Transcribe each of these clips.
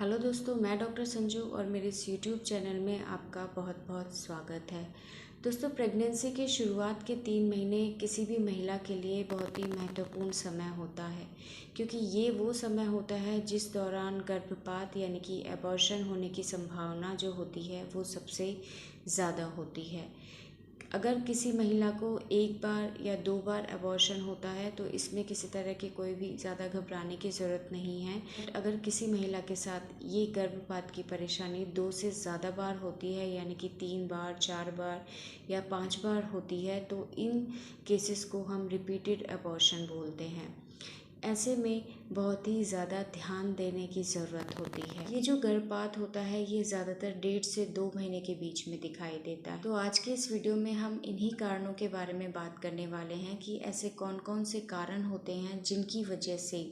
Hello दोस्तों, मैं doctor Sanju और मेरे इस यूट्यूब चैनल में आपका बहुत बहुत स्वागत है। दोस्तों, प्रेगनेंसी के शुरुआत के 3 महीने किसी भी महिला के लिए बहुत ही महत्वपूर्ण समय होता है, क्योंकि ये वो समय होता है जिस दौरान गर्भपात यानी कि एबॉर्शन होने की संभावना जो होती है वो सबसे ज़्यादा होती है। अगर किसी महिला को एक बार या 2 बार अबॉर्शन होता है तो इसमें किसी तरह की कोई भी ज़्यादा घबराने की ज़रूरत नहीं है। अगर किसी महिला के साथ ये गर्भपात की परेशानी 2 से ज़्यादा बार होती है, यानी कि 3 बार, 4 बार या 5 बार होती है, तो इन केसेस को हम रिपीटेड अबॉर्शन बोलते हैं। ऐसे में बहुत ही ज़्यादा ध्यान देने की ज़रूरत होती है। ये जो गर्भपात होता है ये ज़्यादातर 1.5 से 2 महीने के बीच में दिखाई देता है। तो आज के इस वीडियो में हम इन्हीं कारणों के बारे में बात करने वाले हैं कि ऐसे कौन कौन से कारण होते हैं जिनकी वजह से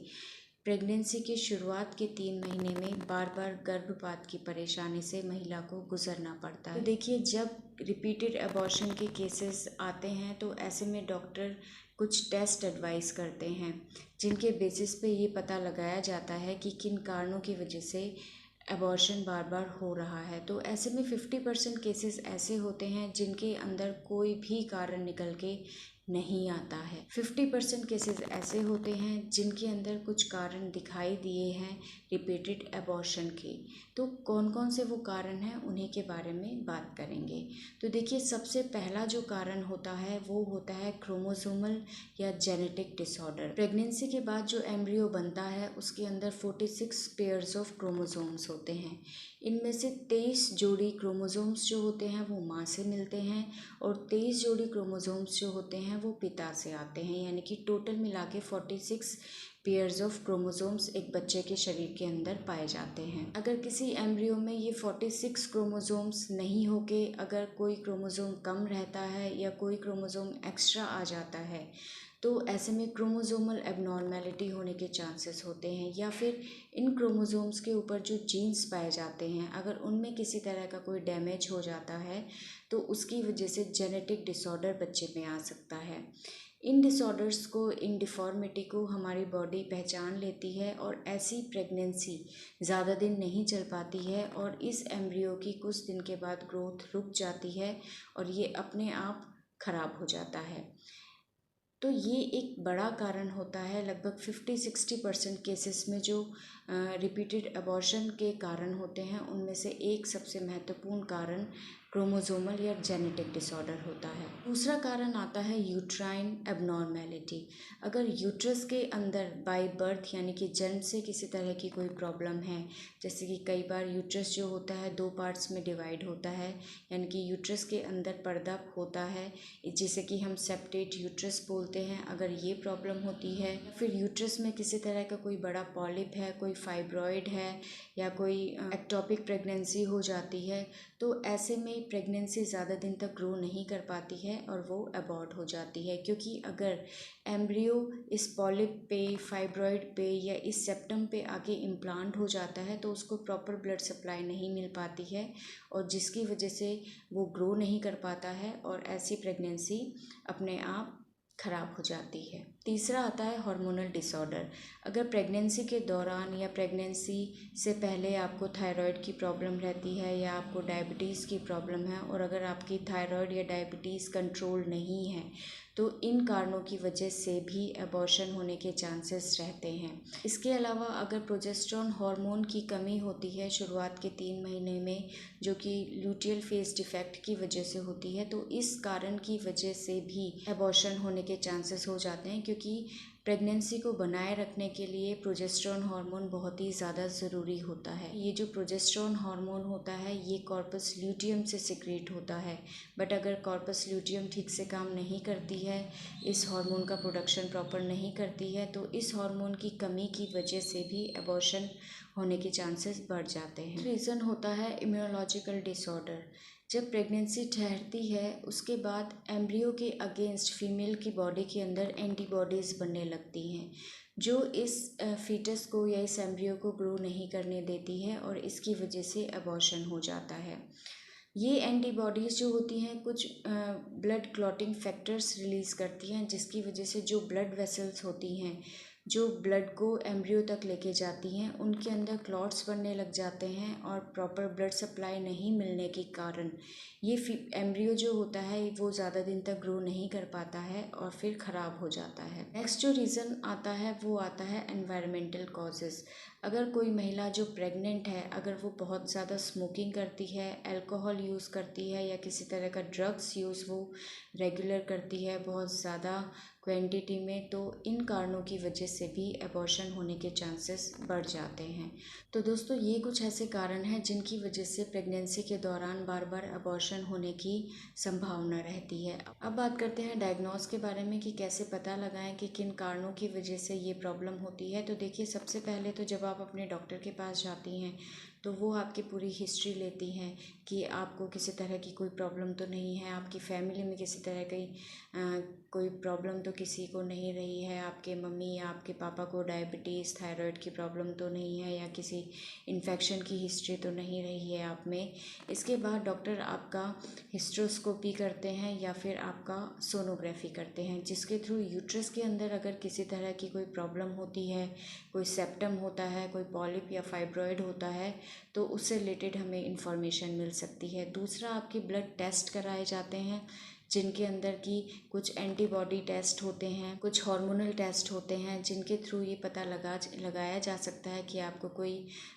प्रेगनेंसी के शुरुआत के 3 महीने में बार बार गर्भपात की परेशानी से महिला को गुजरना पड़ता है। तो देखिए, जब रिपीटेड अबॉर्शन के केसेस आते हैं तो ऐसे में डॉक्टर कुछ टेस्ट एडवाइस करते हैं, जिनके बेसिस पे ये पता लगाया जाता है कि किन कारणों की वजह से अबॉर्शन बार बार हो रहा है। तो ऐसे में 50% केसेस ऐसे होते हैं जिनके अंदर कोई भी कारण निकल के नहीं आता है। 50% केसेस ऐसे होते हैं जिनके अंदर कुछ कारण दिखाई दिए हैं रिपीटेड अबॉर्शन के। तो कौन कौन से वो कारण हैं उन्हीं के बारे में बात करेंगे। तो देखिए, सबसे पहला जो कारण होता है वो होता है क्रोमोसोमल या जेनेटिक डिसऑर्डर। प्रेगनेंसी के बाद जो एम्ब्रियो बनता है उसके अंदर 46 पेयर्स ऑफ क्रोमोसोम्स होते हैं। इनमें से 23 जोड़ी क्रोमोसोम्स जो होते हैं वो माँ से मिलते हैं और 23 जोड़ी क्रोमोसोम्स जो होते हैं वो पिता से आते हैं, यानी कि टोटल मिला के 46 पेयर्स ऑफ क्रोमोसोम्स एक बच्चे के शरीर के अंदर पाए जाते हैं। अगर किसी एम्ब्रियो में ये 46 क्रोमोसोम्स नहीं होके अगर कोई क्रोमोसोम कम रहता है या कोई क्रोमोसोम एक्स्ट्रा आ जाता है तो ऐसे में क्रोमोसोमल एबनॉर्मेलिटी होने के चांसेस होते हैं, या फिर इन क्रोमोसोम्स के ऊपर जो जीन्स पाए जाते हैं अगर उनमें किसी तरह का कोई डैमेज हो जाता है तो उसकी वजह से जेनेटिक डिसऑर्डर बच्चे में आ सकता है। इन डिसऑर्डर्स को, इन डिफ़ॉर्मिटी को हमारी बॉडी पहचान लेती है और ऐसी प्रेगनेंसी ज़्यादा दिन नहीं चल पाती है और इस एम्ब्रियो की कुछ दिन के बाद ग्रोथ रुक जाती है और ये अपने आप खराब हो जाता है। तो ये एक बड़ा कारण होता है। लगभग 50-60% केसेस में जो रिपीटेड अबॉर्शन के कारण होते हैं उनमें से एक सबसे महत्वपूर्ण कारण क्रोमोसोमल या जेनेटिक डिसऑर्डर होता है। दूसरा कारण आता है यूट्राइन एबनॉर्मेलिटी। अगर यूट्रस के अंदर बाय बर्थ यानी कि जन्म से किसी तरह की कोई प्रॉब्लम है, जैसे कि कई बार यूट्रस जो होता है 2 पार्ट्स में डिवाइड होता है, यानी कि यूट्रस के अंदर पर्दा होता है जिसे कि हम सेप्टेट यूट्रस बोलते हैं। अगर ये प्रॉब्लम होती है, फिर यूट्रस में किसी तरह का कोई बड़ा पॉलिप है, कोई फाइब्रॉइड है या कोई एक्टोपिक प्रेगनेंसी हो जाती है, तो ऐसे में प्रेगनेंसी ज़्यादा दिन तक ग्रो नहीं कर पाती है और वो अबॉर्ट हो जाती है। क्योंकि अगर एम्ब्रियो इस पॉलिप पे, फाइब्रॉइड पे या इस सेप्टम पे आके इम्प्लांट हो जाता है तो उसको प्रॉपर ब्लड सप्लाई नहीं मिल पाती है और जिसकी वजह से वो ग्रो नहीं कर पाता है और ऐसी प्रेगनेंसी अपने आप खराब हो जाती है। तीसरा आता है हार्मोनल डिसऑर्डर। अगर प्रेगनेंसी के दौरान या प्रेगनेंसी से पहले आपको थायराइड की प्रॉब्लम रहती है या आपको डायबिटीज़ की प्रॉब्लम है और अगर आपकी थायराइड या डायबिटीज़ कंट्रोल नहीं है तो इन कारणों की वजह से भी अबॉर्शन होने के चांसेस रहते हैं। इसके अलावा अगर प्रोजेस्टेरॉन हार्मोन की कमी होती है शुरुआत के 3 महीने में, जो कि ल्यूटियल फेज डिफेक्ट की वजह से होती है, तो इस कारण की वजह से भी अबॉर्शन होने के चांसेस हो जाते हैं। क्योंकि प्रेगनेंसी को बनाए रखने के लिए प्रोजेस्टेरॉन हार्मोन बहुत ही ज़्यादा ज़रूरी होता है। ये जो प्रोजेस्टेरॉन हार्मोन होता है ये कॉर्पस ल्यूटियम से सिक्रीट होता है, बट अगर कॉर्पस ल्यूटियम ठीक से काम नहीं करती है, इस हार्मोन का प्रोडक्शन प्रॉपर नहीं करती है, तो इस हार्मोन की कमी की वजह से भी अबॉर्शन होने के चांसेस बढ़ जाते हैं। रीज़न होता है इम्यूनोलॉजिकल डिसऑर्डर। जब प्रेगनेंसी ठहरती है उसके बाद एम्ब्रियो के अगेंस्ट फीमेल की बॉडी के अंदर एंटीबॉडीज़ बनने लगती हैं जो इस फीटस को या इस एम्ब्रियो को ग्रो नहीं करने देती है और इसकी वजह से अबॉर्शन हो जाता है। ये एंटीबॉडीज़ जो होती हैं कुछ ब्लड क्लॉटिंग फैक्टर्स रिलीज़ करती हैं जिसकी वजह से जो ब्लड वेसल्स होती हैं जो ब्लड को एम्ब्रियो तक लेके जाती हैं, उनके अंदर क्लॉट्स बनने लग जाते हैं और प्रॉपर ब्लड सप्लाई नहीं मिलने के कारण ये एम्ब्रियो जो होता है वो ज़्यादा दिन तक ग्रो नहीं कर पाता है और फिर ख़राब हो जाता है। नेक्स्ट जो रीज़न आता है वो आता है एनवायरमेंटल कॉजेज़। अगर कोई महिला जो प्रेग्नेंट है, अगर वो बहुत ज़्यादा स्मोकिंग करती है, अल्कोहल यूज़ करती है या किसी तरह का ड्रग्स यूज़ वो रेगुलर करती है बहुत ज़्यादा क्वांटिटी में, तो इन कारणों की वजह से भी अबॉर्शन होने के चांसेस बढ़ जाते हैं। तो दोस्तों ये कुछ ऐसे कारण हैं जिनकी वजह से प्रेगनेंसी के दौरान बार बार अबॉर्शन होने की संभावना रहती है। अब बात करते हैं डायग्नोस के बारे में कि कैसे पता लगाएं कि किन कारणों की वजह से ये प्रॉब्लम होती है। तो देखिए, सबसे पहले तो जब आप अपने डॉक्टर के पास जाती हैं तो वो आपकी पूरी हिस्ट्री लेती हैं कि आपको किसी तरह की कोई प्रॉब्लम तो नहीं है, आपकी फैमिली में किसी तरह की कोई प्रॉब्लम तो किसी को नहीं रही है, आपके मम्मी या आपके पापा को डायबिटीज़ थायराइड की प्रॉब्लम तो नहीं है या किसी इन्फेक्शन की हिस्ट्री तो नहीं रही है आप में। इसके बाद डॉक्टर आपका हिस्ट्रोस्कोपी करते हैं या फिर आपका सोनोग्राफी करते हैं, जिसके थ्रू यूट्रस के अंदर अगर किसी तरह की कोई प्रॉब्लम होती है, कोई सेप्टम होता है, कोई पॉलिप या फाइब्रॉयड होता है, तो उससे रिलेटेड हमें इंफॉर्मेशन मिल सकती है। दूसरा, आपके ब्लड टेस्ट कराए जाते हैं जिनके अंदर की कुछ एंटीबॉडी टेस्ट होते हैं, कुछ हार्मोनल टेस्ट होते हैं, जिनके थ्रू ये पता लगाया जा सकता है कि आपको कोई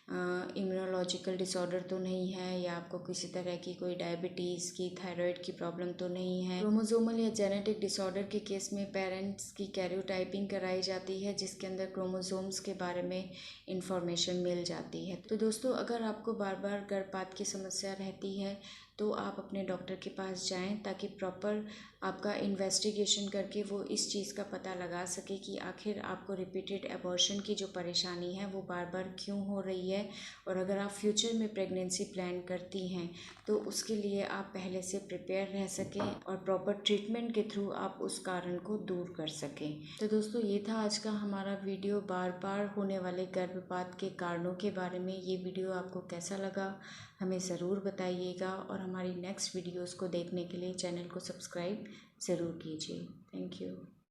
इम्यूनोलॉजिकल डिसऑर्डर तो नहीं है या आपको किसी तरह की कोई डायबिटीज़ की थायराइड की प्रॉब्लम तो नहीं है। क्रोमोसोमल या जेनेटिक डिसऑर्डर के केस में पेरेंट्स की कैरियोटाइपिंग कराई जाती है, जिसके अंदर क्रोमोसोम्स के बारे में इंफॉर्मेशन मिल जाती है। तो दोस्तों, अगर आपको बार बार गर्भपात की समस्या रहती है तो आप अपने डॉक्टर के पास जाएं ताकि प्रॉपर आपका इन्वेस्टिगेशन करके वो इस चीज़ का पता लगा सके कि आखिर आपको रिपीटेड अबॉर्शन की जो परेशानी है वो बार बार क्यों हो रही है, और अगर आप फ्यूचर में प्रेगनेंसी प्लान करती हैं तो उसके लिए आप पहले से प्रिपेयर रह सकें और प्रॉपर ट्रीटमेंट के थ्रू आप उस कारण को दूर कर सकें। तो दोस्तों, ये था आज का हमारा वीडियो बार बार होने वाले गर्भपात के कारणों के बारे में। ये वीडियो आपको कैसा लगा हमें ज़रूर बताइएगा, और हमारी नेक्स्ट वीडियोस को देखने के लिए चैनल को सब्सक्राइब ज़रूर कीजिए। Thank you.